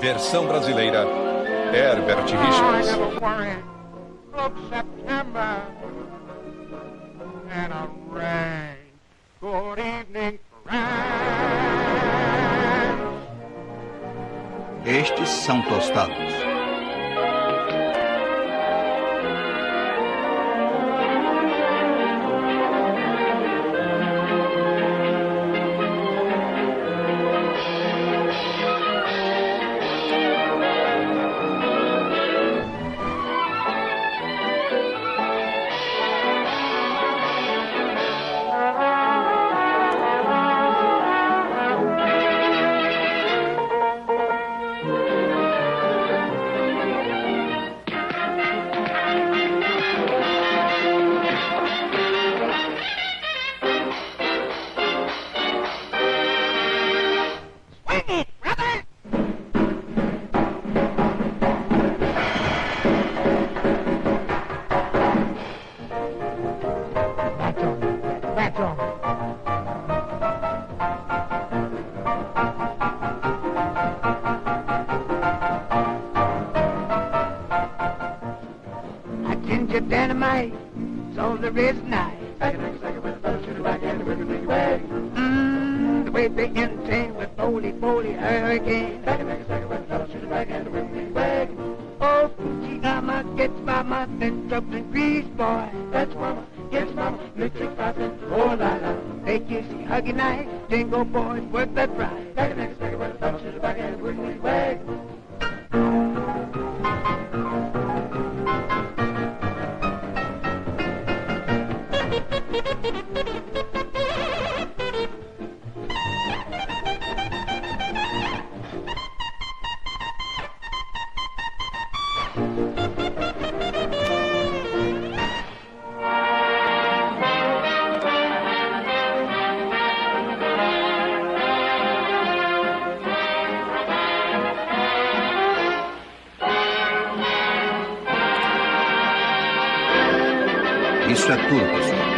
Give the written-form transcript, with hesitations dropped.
Versão brasileira, Herbert Richards. September and a rain. Good evening, friends. Estes são tostados. Dynamite, so there is night. The way they entertain with Foley Hurricane. Oh, Fuji Mama gets mama, then drops and grease, boy. That's mama, gets mama, electric poppin', oh la la. They kiss you, huggy night, jingle boys, work that ride. Isso é tudo, pessoal.